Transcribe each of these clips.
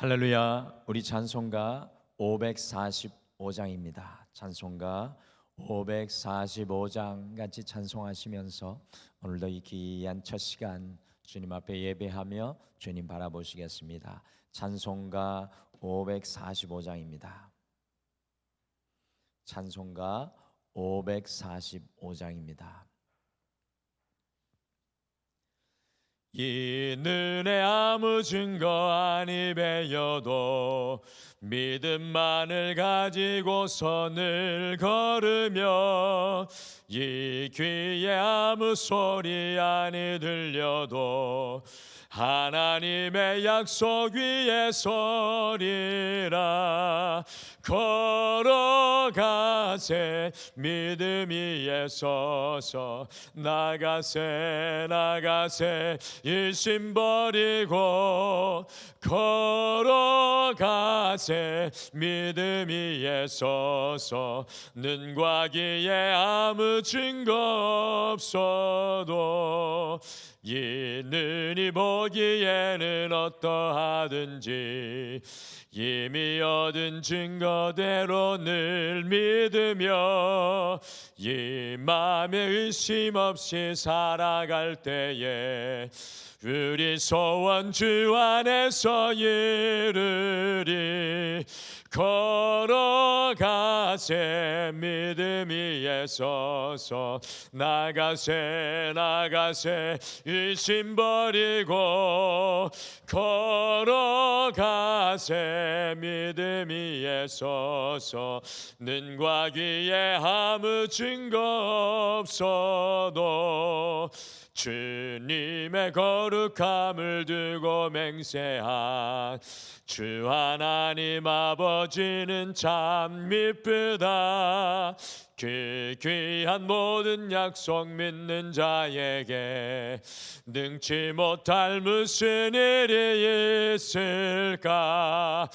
할렐루야. 우리 찬송가 545장입니다. 찬송가 545장 같이 찬송하시면서 오늘도 이 귀한 첫 시간 주님 앞에 예배하며 주님 바라보시겠습니다. 찬송가 545장입니다. 찬송가 545장입니다. 이는의 아무 증거 아니 배여도 믿음만을 가지고 선을 걸으며 이 귀에 아무 소리 아니 들려도 하나님의 약속 위에 서리라. 걸어가세 믿음 위에 서서 나가세 일심 버리고 걸어가세 믿음 위에 서서 눈과 귀에 아무 증거 없어도 이는이 보기에는 어떠하든지 이미 얻은 증거대로 늘 믿으며 이 맘에 의심 없이 살아갈 때에 우리 소원 주 안에서 이루리. 걸어가세 믿음 위에 서서 나가세 의심 버리고 걸어가세 믿음 위에 서서 눈과 귀에 아무 증거 없어도 주님의 거룩함을 두고 맹세한 주 하나님 아버지는 참 미쁘다. 그 귀한 모든 약속 믿는 자에게 능치 못할 무슨 일이 있을까.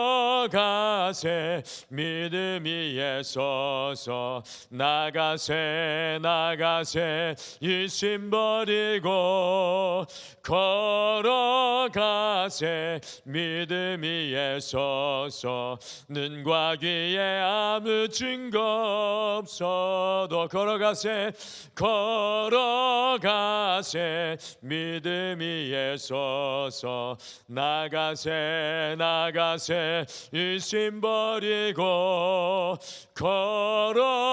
걸어가세 믿음 위에 서서 나가세 일심 버리고 걸어가세 믿음 위에 서서 눈과 귀에 아무 증거 없어도 걸어가세 믿음 위에 서서 나가세 일심 버리고 걸어가세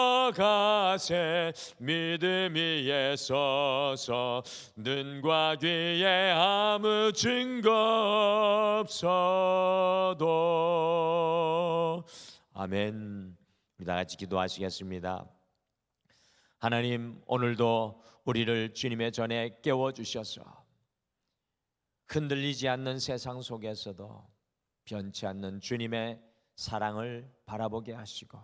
믿음 위에 서서 눈과 귀에 아무 증거 없어도. 아멘. 우리 다 같이 기도하시겠습니다. 하나님, 오늘도 우리를 주님의 전에 깨워주셔서 흔들리지 않는 세상 속에서도 변치 않는 주님의 사랑을 바라보게 하시고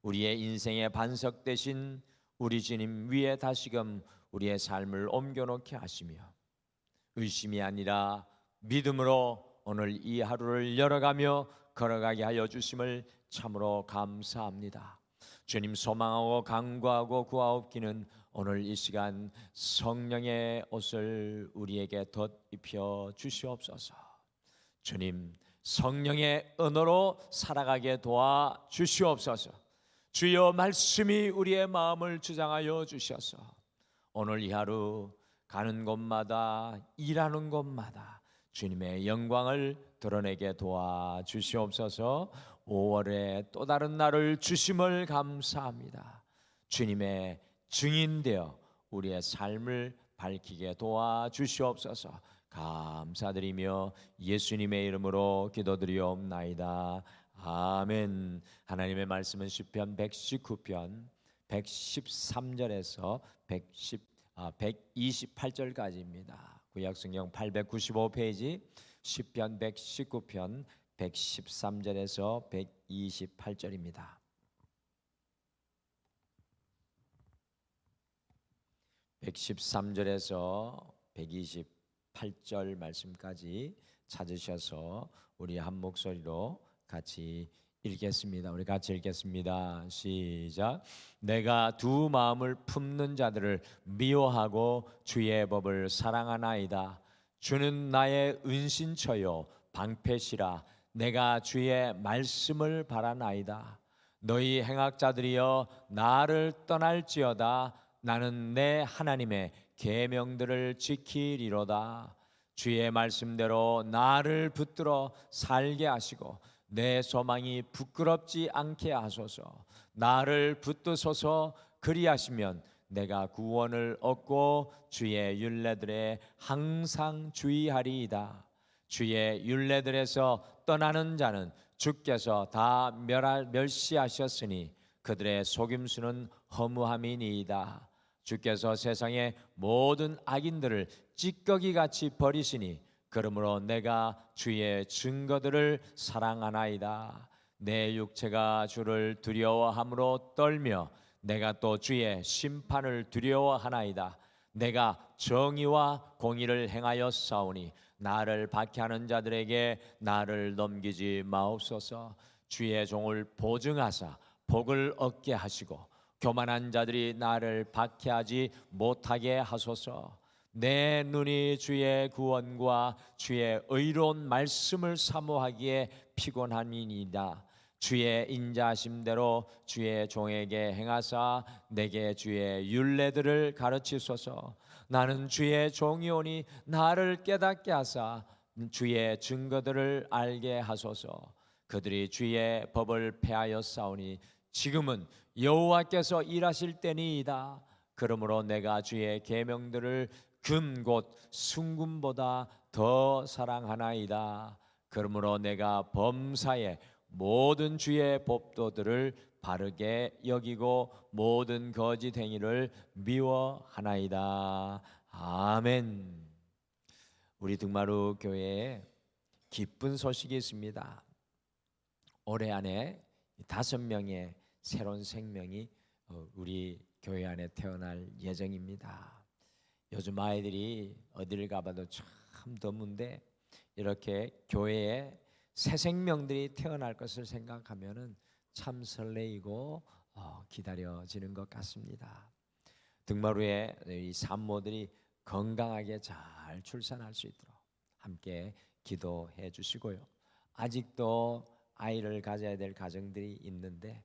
우리의 인생의 반석 되신 우리 주님 위에 다시금 우리의 삶을 옮겨놓게 하시며 의심이 아니라 믿음으로 오늘 이 하루를 열어가며 걸어가게 하여 주심을 참으로 감사합니다. 주님 소망하고 간구하고 구하옵기는 오늘 이 시간 성령의 옷을 우리에게 덧입혀 주시옵소서. 주님 성령의 언어로 살아가게 도와 주시옵소서. 주여 말씀이 우리의 마음을 주장하여 주셔서 오늘 이 하루 가는 곳마다 일하는 곳마다 주님의 영광을 드러내게 도와 주시옵소서. 5월에 또 다른 날을 주심을 감사합니다. 주님의 증인되어 우리의 삶을 밝히게 도와 주시옵소서. 감사드리며 예수님의 이름으로 기도드리옵나이다. 아멘. 하나님의 말씀은 시편 119편 113절에서 128절까지입니다. 구약성경 895페이지 시편 119편 113절에서 128절입니다. 113절에서 128절 말씀까지 찾으셔서 우리 한 목소리로 같이 읽겠습니다. 우리 같이 읽겠습니다. 시작. 내가 두 마음을 품는 자들을 미워하고 주의 법을 사랑하나이다. 주는 나의 은신처요 방패시라. 내가 주의 말씀을 바라나이다. 너희 행악자들이여 나를 떠날지어다. 나는 내 하나님의 계명들을 지키리로다. 주의 말씀대로 나를 붙들어 살게 하시고 내 소망이 부끄럽지 않게 하소서. 나를 붙드소서. 그리하시면 내가 구원을 얻고 주의 율례들에 항상 주의하리이다. 주의 율례들에서 떠나는 자는 주께서 다 멸시하셨으니 그들의 속임수는 허무함이니이다. 주께서 세상의 모든 악인들을 찌꺼기같이 버리시니 그러므로 내가 주의 증거들을 사랑하나이다. 내 육체가 주를 두려워함으로 떨며 내가 또 주의 심판을 두려워하나이다. 내가 정의와 공의를 행하여 싸우니 나를 박해하는 자들에게 나를 넘기지 마옵소서. 주의 종을 보증하사 복을 얻게 하시고 교만한 자들이 나를 박해하지 못하게 하소서. 내 눈이 주의 구원과 주의 의로운 말씀을 사모하기에 피곤함이니이다. 주의 인자하심대로 주의 종에게 행하사 내게 주의 율례들을 가르치소서. 나는 주의 종이오니 나를 깨닫게 하사 주의 증거들을 알게 하소서. 그들이 주의 법을 폐하여 싸우니 지금은 여호와께서 일하실 때니이다. 그러므로 내가 주의 계명들을 금 곧 순금보다 더 사랑하나이다. 그러므로 내가 범사에 모든 주의 법도들을 바르게 여기고 모든 거짓 행위를 미워하나이다. 아멘. 우리 등마루 교회에 기쁜 소식이 있습니다. 올해 안에 5명의 새로운 생명이 우리 교회 안에 태어날 예정입니다. 요즘 아이들이 어디를 가봐도 참 드문데 이렇게 교회에 새 생명들이 태어날 것을 생각하면은 참 설레이고 기다려지는 것 같습니다. 등마루에 이 산모들이 건강하게 잘 출산할 수 있도록 함께 기도해 주시고요. 아직도 아이를 가져야 될 가정들이 있는데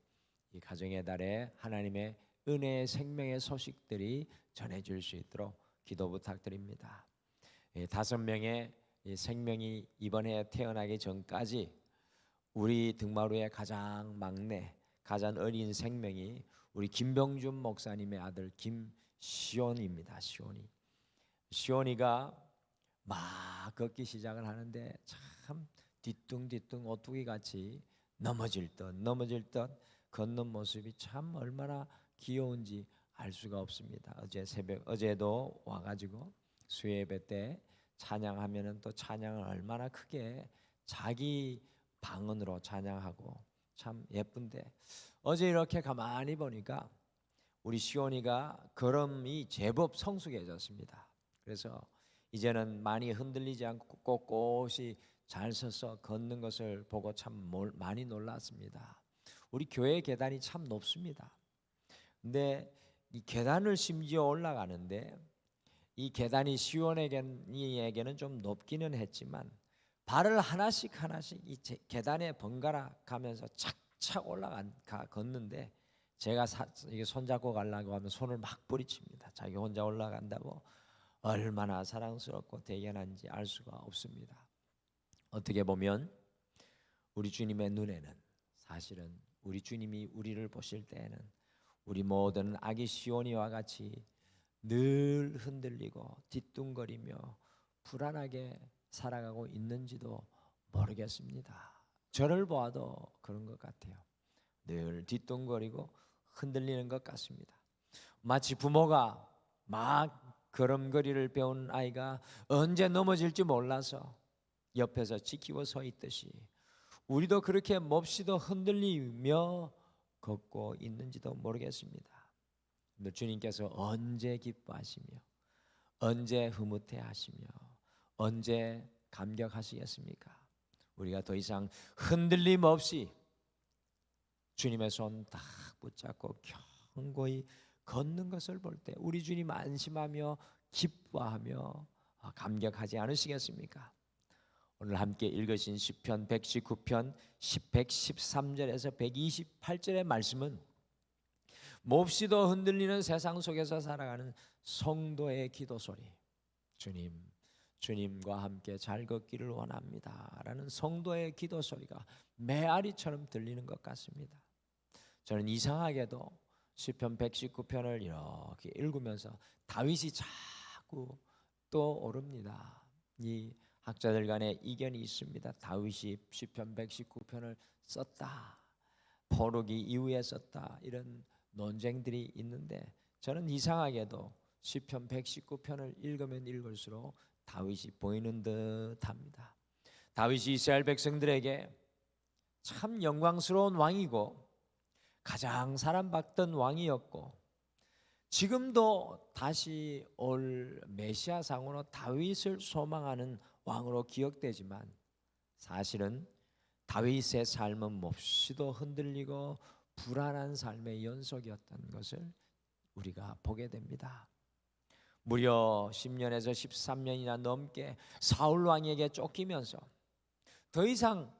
이 가정의 달에 하나님의 은혜의 생명의 소식들이 전해질 수 있도록 기도 부탁드립니다. 5명의 생명이 이번에 태어나기 전까지 우리 등마루의 가장 막내, 가장 어린 생명이 우리 김병준 목사님의 아들 김시온입니다. 시온이가 막 걷기 시작을 하는데 참 뒤뚱뒤뚱 오뚜기 같이 넘어질 듯 걷는 모습이 참 얼마나 귀여운지 알 수가 없습니다. 어제도 와가지고 수요예배 때 찬양하면은 또 찬양을 얼마나 크게 자기 방언으로 찬양하고 참 예쁜데 어제 이렇게 가만히 보니까 우리 시온이가 걸음이 제법 성숙해졌습니다. 그래서 이제는 많이 흔들리지 않고 꼿꼿이 잘 서서 걷는 것을 보고 참 많이 놀랐습니다. 우리 교회 계단이 참 높습니다. 근데 이 계단을 심지어 올라가는데 이 계단이 시온에게는 좀 높기는 했지만 발을 하나씩 이 계단에 번갈아 가면서 착착 걷는데 제가 이게 손잡고 가려고 하면 손을 막 뿌리칩니다. 자기 혼자 올라간다고 얼마나 사랑스럽고 대견한지 알 수가 없습니다. 어떻게 보면 우리 주님의 눈에는 사실은 우리 주님이 우리를 보실 때에는 우리 모든 아기 시온이와 같이 늘 흔들리고 뒤뚱거리며 불안하게 살아가고 있는지도 모르겠습니다. 저를 보아도 그런 것 같아요. 늘 뒤뚱거리고 흔들리는 것 같습니다. 마치 부모가 막 걸음걸이를 배운 아이가 언제 넘어질지 몰라서 옆에서 지키고 서 있듯이 우리도 그렇게 몹시도 흔들리며 걷고 있는지도 모르겠습니다. 근데 주님께서 언제 기뻐하시며 언제 흐뭇해하시며 언제 감격하시겠습니까? 우리가 더 이상 흔들림 없이 주님의 손 딱 붙잡고 견고히 걷는 것을 볼 때 우리 주님 안심하며 기뻐하며 감격하지 않으시겠습니까? 오늘 함께 읽으신 시편 119편 113절에서 128절의 말씀은 몹시도 흔들리는 세상 속에서 살아가는 성도의 기도 소리, 주님과 함께 잘 걷기를 원합니다 라는 성도의 기도 소리가 메아리처럼 들리는 것 같습니다. 저는 이상하게도 시편 119편을 이렇게 읽으면서 다윗이 자꾸 떠오릅니다. 이 학자들 간에 이견이 있습니다. 다윗이 시편 119편을 썼다, 포르기 이후에 썼다, 이런 논쟁들이 있는데 저는 이상하게도 시편 119편을 읽으면 읽을수록 다윗이 보이는 듯합니다. 다윗이 이스라엘 백성들에게 참 영광스러운 왕이고 가장 사랑받던 왕이었고 지금도 다시 올 메시아 상으로 다윗을 소망하는 왕으로 기억되지만 사실은 다윗의 삶은 몹시도 흔들리고 불안한 삶의 연속이었던 것을 우리가 보게 됩니다. 무려 10년에서 13년이나 넘게 사울 왕에게 쫓기면서 더 이상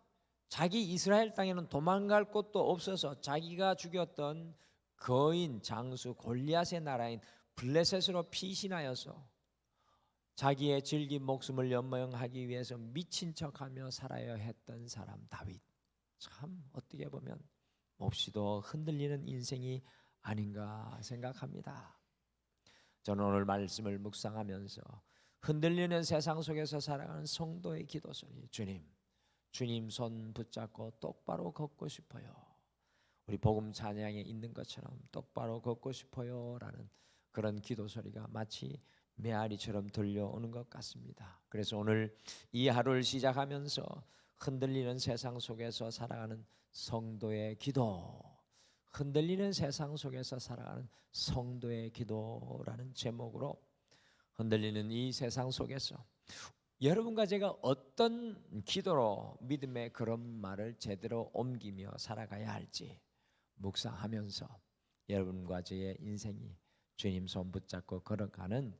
자기 이스라엘 땅에는 도망갈 곳도 없어서 자기가 죽였던 거인 장수 골리앗의 나라인 블레셋으로 피신하여서 자기의 질긴 목숨을 연명하기 위해서 미친 척하며 살아야 했던 사람 다윗, 참 어떻게 보면 몹시도 흔들리는 인생이 아닌가 생각합니다. 저는 오늘 말씀을 묵상하면서 흔들리는 세상 속에서 살아가는 성도의 기도 소리, 주님 손 붙잡고 똑바로 걷고 싶어요. 우리 복음 찬양에 있는 것처럼 똑바로 걷고 싶어요 라는 그런 기도 소리가 마치 메아리처럼 들려오는 것 같습니다. 그래서 오늘 이 하루를 시작하면서 흔들리는 세상 속에서 살아가는 성도의 기도, 흔들리는 세상 속에서 살아가는 성도의 기도라는 제목으로 흔들리는 이 세상 속에서 여러분과 제가 어떤 기도로 믿음의 걸음마를 제대로 옮기며 살아가야 할지 묵상하면서 여러분과 저의 인생이 주님 손 붙잡고 걸어가는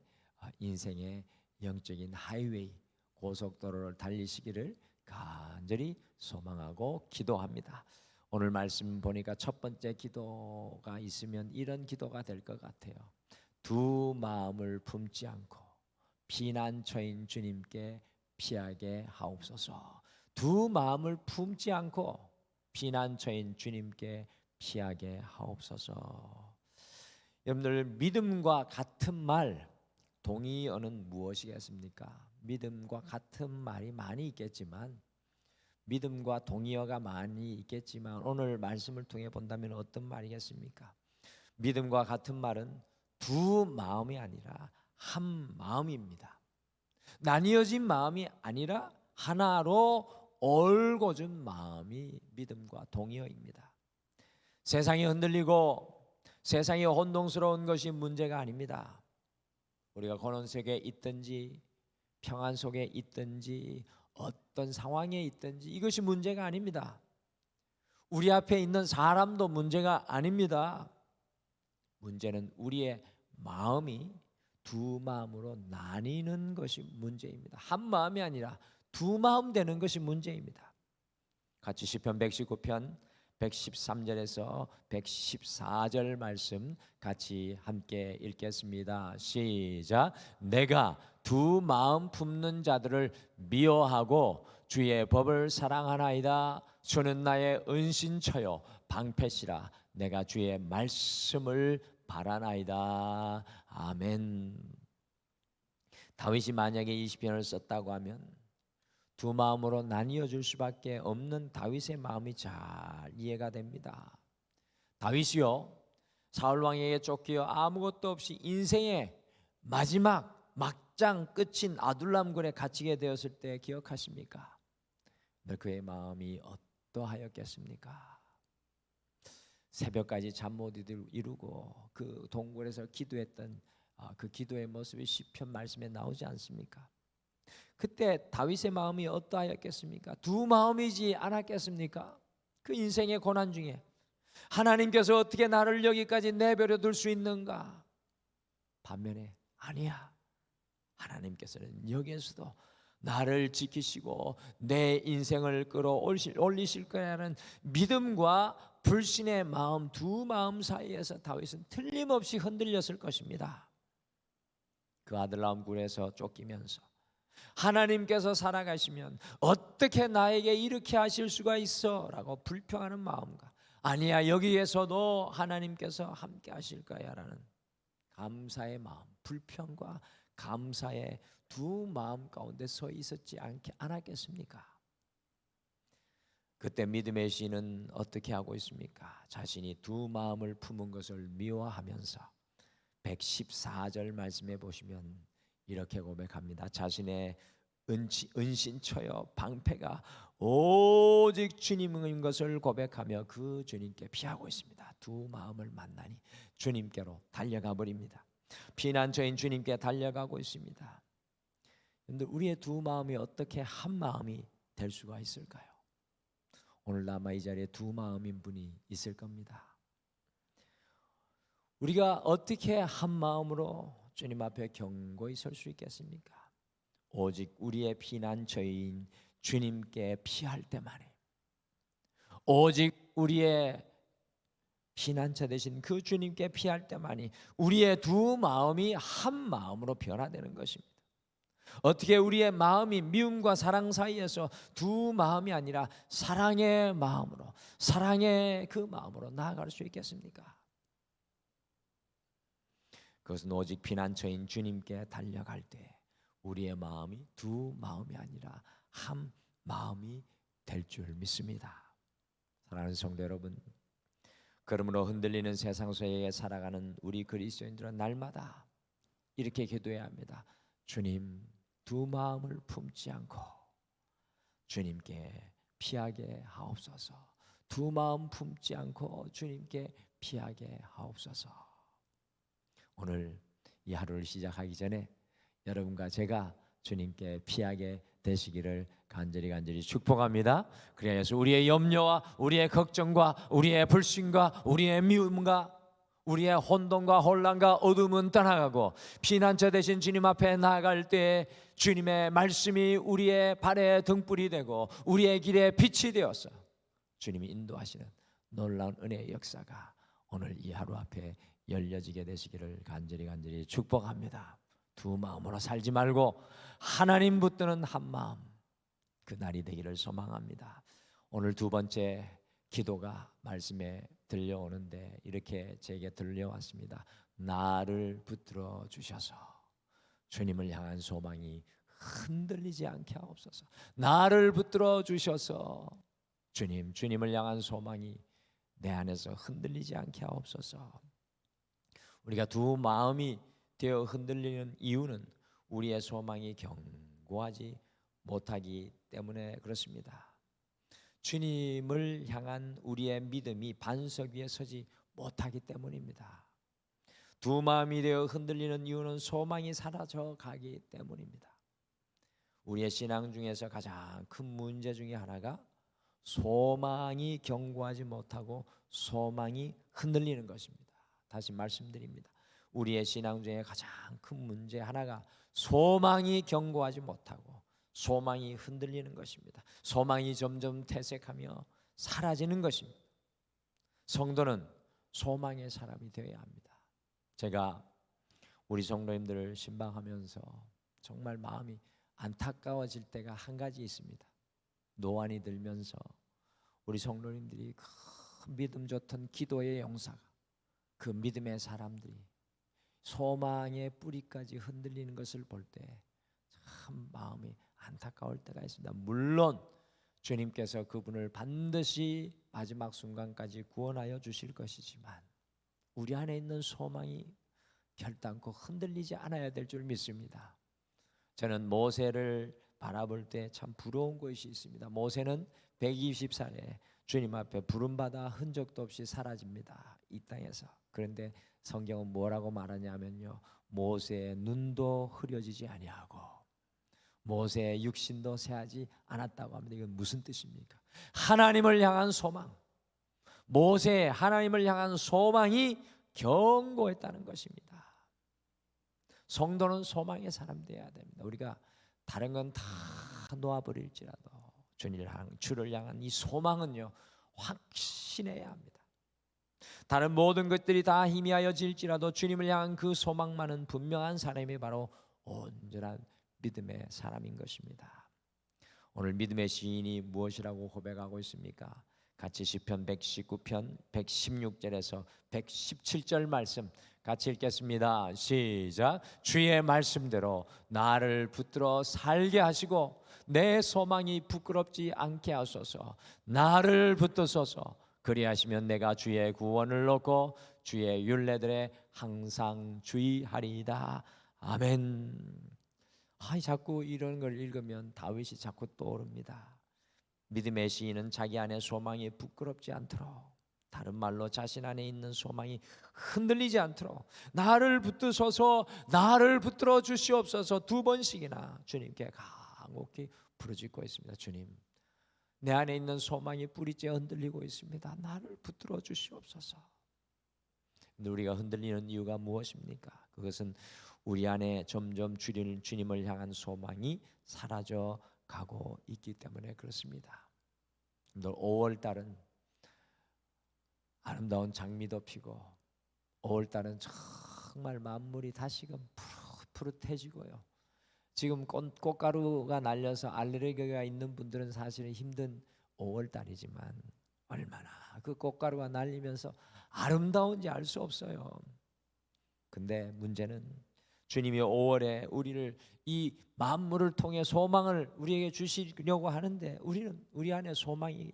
인생의 영적인 하이웨이, 고속도로를 달리시기를 간절히 소망하고 기도합니다. 오늘 말씀 보니까 첫 번째 기도가 있으면 이런 기도가 될 것 같아요. 두 마음을 품지 않고 피난처인 주님께 피하게 하옵소서. 두 마음을 품지 않고 피난처인 주님께 피하게 하옵소서. 여러분들, 믿음과 같은 말 동의어는 무엇이겠습니까? 믿음과 같은 말이 많이 있겠지만, 믿음과 동의어가 많이 있겠지만 오늘 말씀을 통해 본다면 어떤 말이겠습니까? 믿음과 같은 말은 두 마음이 아니라 한 마음입니다. 나뉘어진 마음이 아니라 하나로 얽어준 마음이 믿음과 동의어입니다. 세상이 흔들리고 세상이 혼동스러운 것이 문제가 아닙니다. 우리가 고난 속에 있든지 평안 속에 있든지 어떤 상황에 있든지 이것이 문제가 아닙니다. 우리 앞에 있는 사람도 문제가 아닙니다. 문제는 우리의 마음이 두 마음으로 나뉘는 것이 문제입니다. 한 마음이 아니라 두 마음 되는 것이 문제입니다. 같이 시편 119편 113절에서 114절 말씀 같이 함께 읽겠습니다. 시작. 내가 두 마음 품는 자들을 미워하고 주의 법을 사랑하나이다. 주는 나의 은신처요 방패시라. 내가 주의 말씀을 바라나이다. 아멘. 다윗이 만약에 이 시편을 썼다고 하면 두 마음으로 나뉘어 줄 수밖에 없는 다윗의 마음이 잘 이해가 됩니다. 다윗이요, 사울 왕에게 쫓겨 아무것도 없이 인생의 마지막 막장 끝인 아둘람굴에 갇히게 되었을 때 기억하십니까? 그의 마음이 어떠하였겠습니까? 새벽까지 잠 못 이루고 그 동굴에서 기도했던 그 기도의 모습이 시편 말씀에 나오지 않습니까? 그때 다윗의 마음이 어떠하였겠습니까? 두 마음이지 않았겠습니까? 그 인생의 고난 중에 하나님께서 어떻게 나를 여기까지 내버려 둘 수 있는가? 반면에 아니야, 하나님께서는 여기에서도 나를 지키시고 내 인생을 끌어올리실 거라는 믿음과 불신의 마음, 두 마음 사이에서 다윗은 틀림없이 흔들렸을 것입니다. 그 아들라움 굴에서 쫓기면서 하나님께서 살아가시면 어떻게 나에게 이렇게 하실 수가 있어? 라고 불평하는 마음과 아니야, 여기에서도 하나님께서 함께 하실 거야 라는 감사의 마음, 불평과 감사의 두 마음 가운데 서 있었지 않았겠습니까? 그때 믿음의 시인은 어떻게 하고 있습니까? 자신이 두 마음을 품은 것을 미워하면서 114절 말씀해 보시면 이렇게 고백합니다. 자신의 은신처여 방패가 오직 주님인 것을 고백하며 그 주님께 피하고 있습니다. 두 마음을 만나니 주님께로 달려가 버립니다. 피난처인 주님께 달려가고 있습니다. 그런데 우리의 두 마음이 어떻게 한 마음이 될 수가 있을까요? 오늘 아마 이 자리에 두 마음인 분이 있을 겁니다. 우리가 어떻게 한 마음으로 주님 앞에 견고히 설 수 있겠습니까? 오직 우리의 피난처인 주님께 피할 때만이, 오직 우리의 피난처 되신 그 주님께 피할 때만이 우리의 두 마음이 한 마음으로 변화되는 것입니다. 어떻게 우리의 마음이 미움과 사랑 사이에서 두 마음이 아니라 사랑의 마음으로, 사랑의 그 마음으로 나아갈 수 있겠습니까? 그것은 오직 피난처인 주님께 달려갈 때 우리의 마음이 두 마음이 아니라 한 마음이 될 줄 믿습니다. 사랑하는 성도 여러분, 그러므로 흔들리는 세상 속에 살아가는 우리 그리스도인들은 날마다 이렇게 기도해야 합니다. 주님, 두 마음을 품지 않고 주님께 피하게 하옵소서. 두 마음 품지 않고 주님께 피하게 하옵소서. 오늘 이 하루를 시작하기 전에 여러분과 제가 주님께 피하게 되시기를 간절히 축복합니다. 그래서 우리의 염려와 우리의 걱정과 우리의 불신과 우리의 미움과 우리의 혼돈과 혼란과 어둠은 떠나가고 피난처 되신 주님 앞에 나아갈 때 주님의 말씀이 우리의 발에 등불이 되고 우리의 길에 빛이 되어서 주님이 인도하시는 놀라운 은혜의 역사가 오늘 이 하루 앞에 열려지게 되시기를 간절히 축복합니다. 두 마음으로 살지 말고 하나님 붙드는 한 마음, 그 날이 되기를 소망합니다. 오늘 두 번째 기도가 말씀에 들려오는데 이렇게 제게 들려왔습니다. 나를 붙들어 주셔서 주님을 향한 소망이 흔들리지 않게 하옵소서. 나를 붙들어 주셔서 주님을 향한 소망이 내 안에서 흔들리지 않게 하옵소서. 우리가 두 마음이 되어 흔들리는 이유는 우리의 소망이 견고하지 못하기 때문에 그렇습니다. 주님을 향한 우리의 믿음이 반석 위에 서지 못하기 때문입니다. 두 마음이 되어 흔들리는 이유는 소망이 사라져 가기 때문입니다. 우리의 신앙 중에서 가장 큰 문제 중에 하나가 소망이 견고하지 못하고 소망이 흔들리는 것입니다. 다시 말씀드립니다. 우리의 신앙 중에 가장 큰 문제 하나가 소망이 견고하지 못하고 소망이 흔들리는 것입니다. 소망이 점점 퇴색하며 사라지는 것입니다. 성도는 소망의 사람이 되어야 합니다. 제가 우리 성도님들을 신방하면서 정말 마음이 안타까워질 때가 한 가지 있습니다. 노안이 들면서 우리 성도님들이 큰 믿음 좋던 기도의 용사가, 그 믿음의 사람들이 소망의 뿌리까지 흔들리는 것을 볼 때 참 마음이 안타까울 때가 있습니다. 물론 주님께서 그분을 반드시 마지막 순간까지 구원하여 주실 것이지만 우리 안에 있는 소망이 결단코 흔들리지 않아야 될 줄 믿습니다. 저는 모세를 바라볼 때 참 부러운 것이 있습니다. 모세는 120살에 주님 앞에 부름받아 흔적도 없이 사라집니다. 이 땅에서. 그런데 성경은 뭐라고 말하냐면요, 모세의 눈도 흐려지지 아니하고 모세의 육신도 새하지 않았다고 합니다. 이건 무슨 뜻입니까? 하나님을 향한 소망, 모세의 하나님을 향한 소망이 견고했다는 것입니다. 성도는 소망의 사람 되어야 됩니다. 우리가 다른 건 다 놓아버릴지라도 주를 향한 이 소망은요 확신해야 합니다. 다른 모든 것들이 다 희미하여질지라도 주님을 향한 그 소망만은 분명한 사람이 바로 온전한 믿음의 사람인 것입니다. 오늘 믿음의 시인이 무엇이라고 고백하고 있습니까? 같이 시편 119편 116절에서 117절 말씀 같이 읽겠습니다. 시작. 주의 말씀대로 나를 붙들어 살게 하시고 내 소망이 부끄럽지 않게 하소서. 나를 붙드소서. 그리하시면 내가 주의 구원을 얻고 주의 율례들에 항상 주의하리이다. 아멘. 자꾸 이런 걸 읽으면 다윗이 자꾸 떠오릅니다. 믿음의 시인은 자기 안에 소망이 부끄럽지 않도록, 다른 말로 자신 안에 있는 소망이 흔들리지 않도록 나를 붙드소서, 나를 붙들어 주시옵소서 두 번씩이나 주님께 간곡히 부르짖고 있습니다. 주님, 내 안에 있는 소망이 뿌리째 흔들리고 있습니다. 나를 붙들어 주시옵소서. 근데 우리가 흔들리는 이유가 무엇입니까? 그것은 우리 안에 점점 주님을 향한 소망이 사라져 가고 있기 때문에 그렇습니다. 5월달은 아름다운 장미도 피고 5월달은 정말 만물이 다시금 푸릇푸릇해지고요. 지금 꽃가루가 날려서 알레르기가 있는 분들은 사실은 힘든 5월달이지만 얼마나 그 꽃가루가 날리면서 아름다운지 알 수 없어요. 근데 문제는 주님이 5월에 우리를 이 만물을 통해 소망을 우리에게 주시려고 하는데 우리 안에 소망이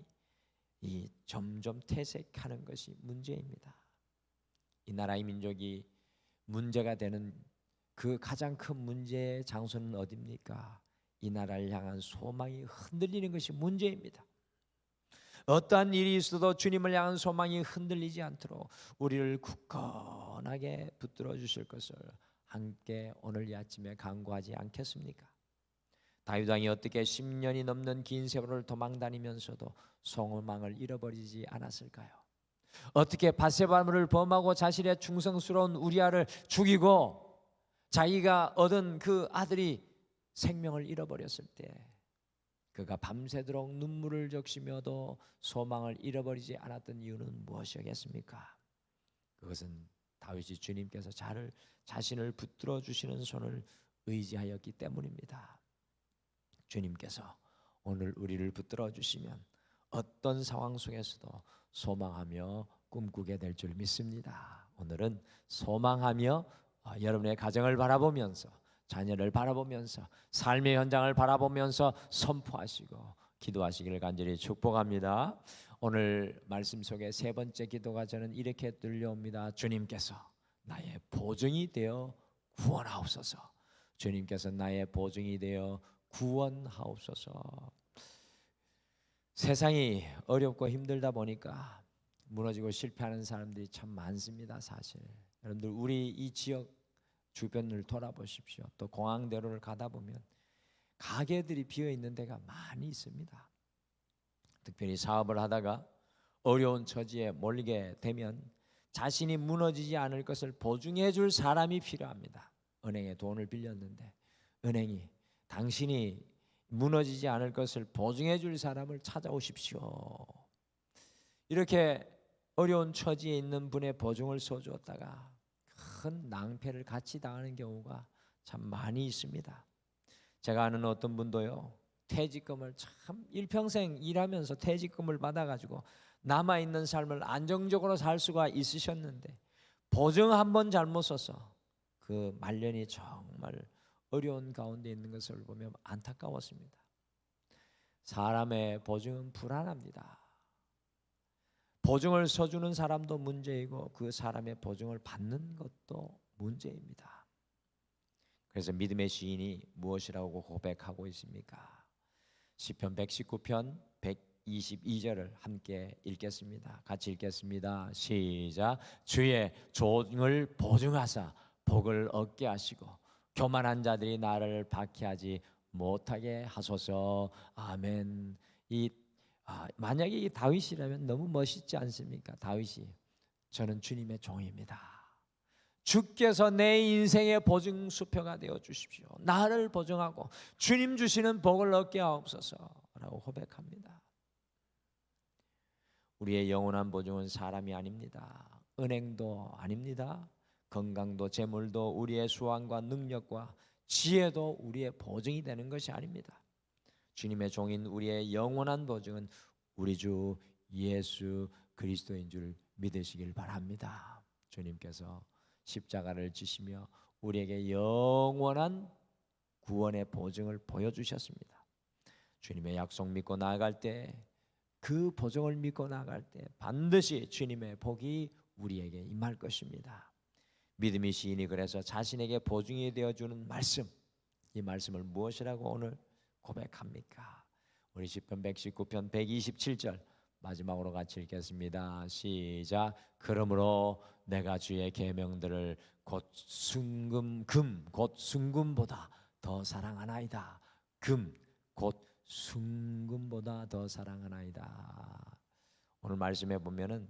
점점 퇴색하는 것이 문제입니다. 이 나라의 민족이 문제가 되는 그 가장 큰 문제의 장소는 어디입니까? 이 나라를 향한 소망이 흔들리는 것이 문제입니다. 어떠한 일이 있어도 주님을 향한 소망이 흔들리지 않도록 우리를 굳건하게 붙들어 주실 것을 함께 오늘 이 아침에 간구하지 않겠습니까? 다윗 왕이 어떻게 10년이 넘는 긴 세월을 도망다니면서도 소망을 잃어버리지 않았을까요? 어떻게 밧세바를 범하고 자신의 충성스러운 우리아를 죽이고 자기가 얻은 그 아들이 생명을 잃어버렸을 때 그가 밤새도록 눈물을 적시며도 소망을 잃어버리지 않았던 이유는 무엇이겠습니까? 그것은 다윗이 주님께서 자신을 붙들어 주시는 손을 의지하였기 때문입니다. 주님께서 오늘 우리를 붙들어 주시면 어떤 상황 속에서도 소망하며 꿈꾸게 될 줄 믿습니다. 오늘은 소망하며 여러분의 가정을 바라보면서 자녀를 바라보면서 삶의 현장을 바라보면서 선포하시고 기도하시기를 간절히 축복합니다. 오늘 말씀 속에 세 번째 기도가 저는 이렇게 들려옵니다. 주님께서 나의 보증이 되어 구원하옵소서. 주님께서 나의 보증이 되어 구원하옵소서. 세상이 어렵고 힘들다 보니까 무너지고 실패하는 사람들이 참 많습니다. 사실 여러분들 우리 이 지역 주변을 돌아보십시오. 또 공항대로를 가다 보면 가게들이 비어 있는 데가 많이 있습니다. 특별히 사업을 하다가 어려운 처지에 몰리게 되면 자신이 무너지지 않을 것을 보증해 줄 사람이 필요합니다. 은행에 돈을 빌렸는데 은행이 당신이 무너지지 않을 것을 보증해 줄 사람을 찾아오십시오. 이렇게 어려운 처지에 있는 분의 보증을 써주었다가 큰 낭패를 같이 당하는 경우가 참 많이 있습니다. 제가 아는 어떤 분도요, 퇴직금을 참 일평생 일하면서 퇴직금을 받아가지고 남아있는 삶을 안정적으로 살 수가 있으셨는데 보증 한 번 잘못 써서 그 말년이 정말 어려운 가운데 있는 것을 보면 안타까웠습니다. 사람의 보증은 불안합니다. 보증을 서주는 사람도 문제이고 그 사람의 보증을 받는 것도 문제입니다. 그래서 믿음의 시인이 무엇이라고 고백하고 있습니까? 시편 119편 122절을 함께 읽겠습니다. 같이 읽겠습니다. 시작. 주의 종을 보증하사 복을 얻게 하시고 교만한 자들이 나를 박해하지 못하게 하소서. 아멘. 만약에 이 다윗이라면 너무 멋있지 않습니까? 다윗이 저는 주님의 종입니다. 주께서 내 인생의 보증 수표가 되어 주십시오. 나를 보증하고 주님 주시는 복을 얻게 하옵소서라고 고백합니다. 우리의 영원한 보증은 사람이 아닙니다. 은행도 아닙니다. 건강도 재물도 우리의 수완과 능력과 지혜도 우리의 보증이 되는 것이 아닙니다. 주님의 종인 우리의 영원한 보증은 우리 주 예수 그리스도인 줄 믿으시길 바랍니다. 주님께서 십자가를 지시며 우리에게 영원한 구원의 보증을 보여주셨습니다. 주님의 약속 믿고 나아갈 때, 그 보증을 믿고 나아갈 때 반드시 주님의 복이 우리에게 임할 것입니다. 믿음의 시인이 그래서 자신에게 보증이 되어주는 말씀, 이 말씀을 무엇이라고 오늘 고백합니까? 우리 시편 119편 127절 마지막으로 같이 읽겠습니다. 시작. 그러므로 내가 주의 계명들을 곧 순금보다 더 사랑하나이다. 금 곧 순금보다 더 사랑하나이다. 오늘 말씀해 보면은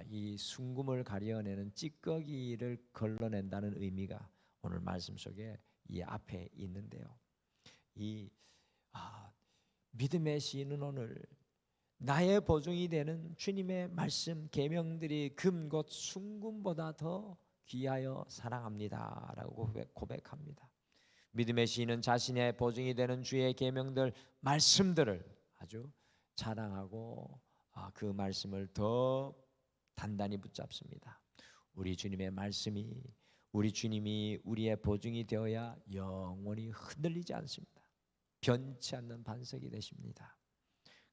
이 순금을 가려내는 찌꺼기를 걸러낸다는 의미가 오늘 말씀 속에 이 앞에 있는데요. 이 믿음의 시인은 오늘 나의 보증이 되는 주님의 말씀 계명들이 금 곧 순금보다 더 귀하여 사랑합니다라고 고백합니다. 믿음의 시인은 자신의 보증이 되는 주의 계명들 말씀들을 아주 자랑하고 그 말씀을 더 단단히 붙잡습니다. 우리 주님의 말씀이, 우리 주님이 우리의 보증이 되어야 영원히 흔들리지 않습니다. 변치 않는 반석이 되십니다.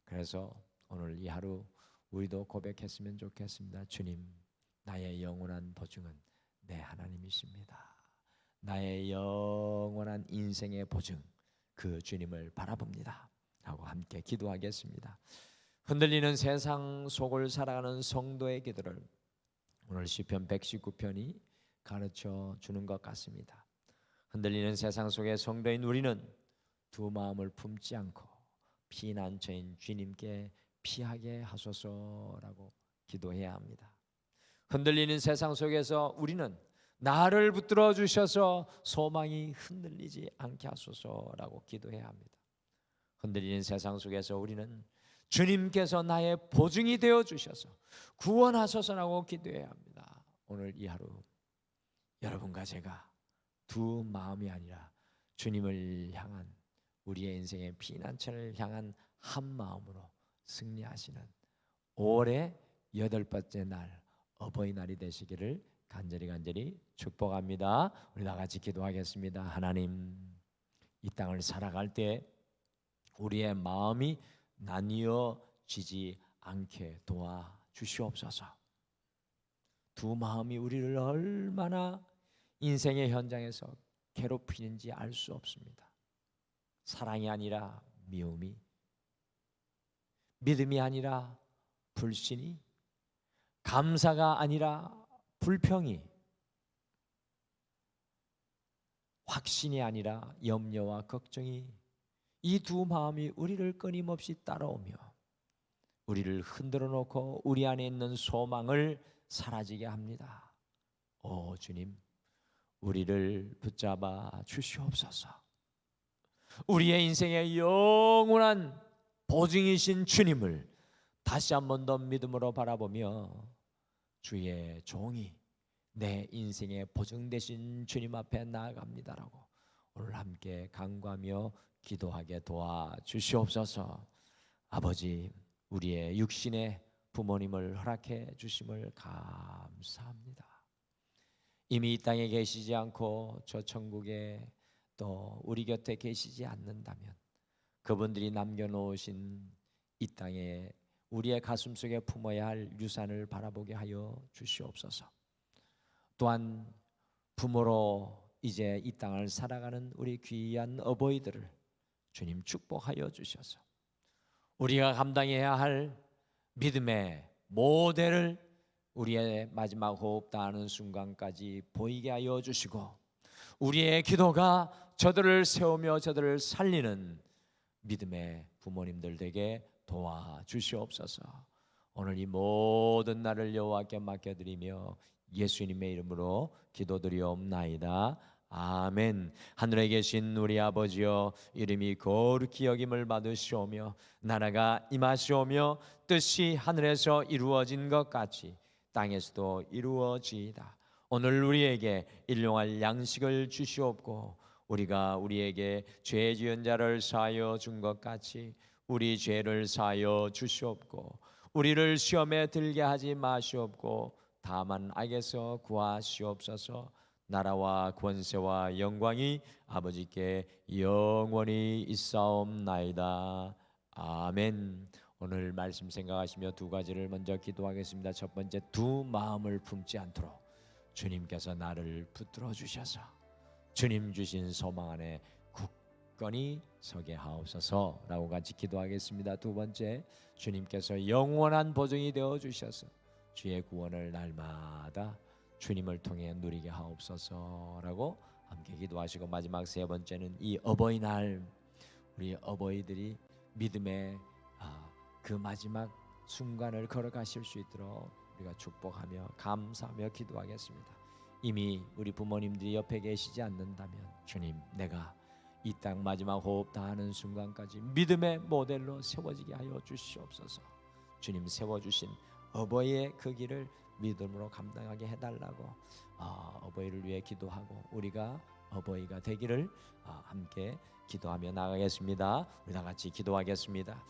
그래서 오늘 이 하루 우리도 고백했으면 좋겠습니다. 주님, 나의 영원한 보증은 내 하나님이십니다. 나의 영원한 인생의 보증, 그 주님을 바라봅니다 하고 함께 기도하겠습니다. 흔들리는 세상 속을 살아가는 성도의 기도를 오늘 시편 119편이 가르쳐 주는 것 같습니다. 흔들리는 세상 속의 성도인 우리는 두 마음을 품지 않고 피난처인 주님께 피하게 하소서라고 기도해야 합니다. 흔들리는 세상 속에서 우리는 나를 붙들어 주셔서 소망이 흔들리지 않게 하소서라고 기도해야 합니다. 흔들리는 세상 속에서 우리는 주님께서 나의 보증이 되어 주셔서 구원하소서라고 기도해야 합니다. 오늘 이 하루 여러분과 제가 두 마음이 아니라 주님을 향한, 우리의 인생의 피난처를 향한 한 마음으로 승리하시는 올해 8번째 날 어버이날이 되시기를 간절히 축복합니다. 우리 다 같이 기도하겠습니다. 하나님, 이 땅을 살아갈 때 우리의 마음이 나뉘어지지 않게 도와주시옵소서. 두 마음이 우리를 얼마나 인생의 현장에서 괴롭히는지 알 수 없습니다. 사랑이 아니라 미움이, 믿음이 아니라 불신이, 감사가 아니라 불평이, 확신이 아니라 염려와 걱정이, 이 두 마음이 우리를 끊임없이 따라오며 우리를 흔들어 놓고 우리 안에 있는 소망을 사라지게 합니다. 오 주님, 우리를 붙잡아 주시옵소서. 우리의 인생의 영원한 보증이신 주님을 다시 한 번 더 믿음으로 바라보며 주의 종이 내 인생의 보증 되신 주님 앞에 나아갑니다라고 오늘 함께 간구하며 기도하게 도와주시옵소서. 아버지, 우리의 육신의 부모님을 허락해 주심을 감사합니다. 이미 이 땅에 계시지 않고 저 천국에 또 우리 곁에 계시지 않는다면 그분들이 남겨놓으신 이 땅에 우리의 가슴 속에 품어야 할 유산을 바라보게 하여 주시옵소서. 또한 부모로 이제 이 땅을 살아가는 우리 귀한 어버이들을 주님 축복하여 주셔서 우리가 감당해야 할 믿음의 모델을 우리의 마지막 호흡 다하는 순간까지 보이게 하여 주시고 우리의 기도가 저들을 세우며 저들을 살리는 믿음의 부모님들 되게 도와주시옵소서. 오늘 이 모든 날을 여호와께 맡겨드리며 예수님의 이름으로 기도드리옵나이다. 아멘. 하늘에 계신 우리 아버지여, 이름이 거룩히 여김을 받으시오며 나라가 임하시오며 뜻이 하늘에서 이루어진 것 같이 땅에서도 이루어지이다. 오늘 우리에게 일용할 양식을 주시옵고 우리가 우리에게 죄 지은 자를 사하여 준 것 같이 우리 죄를 사하여 주시옵고 우리를 시험에 들게 하지 마시옵고 다만 악에서 구하시옵소서. 나라와 권세와 영광이 아버지께 영원히 있사옵나이다. 아멘. 오늘 말씀 생각하시며 두 가지를 먼저 기도하겠습니다. 첫 번째, 두 마음을 품지 않도록 주님께서 나를 붙들어 주셔서 주님 주신 소망 안에 굳건히 서게 하옵소서라고 같이 기도하겠습니다. 두 번째, 주님께서 영원한 보증이 되어 주셔서 주의 구원을 날마다 주님을 통해 누리게 하옵소서라고 함께 기도하시고, 마지막 세 번째는 이 어버이날 우리 어버이들이 믿음의 그 마지막 순간을 걸어가실 수 있도록 우리가 축복하며 감사하며 기도하겠습니다. 이미 우리 부모님들이 옆에 계시지 않는다면 주님, 내가 이 땅 마지막 호흡 다하는 순간까지 믿음의 모델로 세워지게 하여 주시옵소서. 주님 세워주신 어버이의 그 길을 믿음으로 감당하게 해달라고 어버이를 위해 기도하고 우리가 어버이가 되기를 함께 기도하며 나가겠습니다. 우리 다 같이 기도하겠습니다.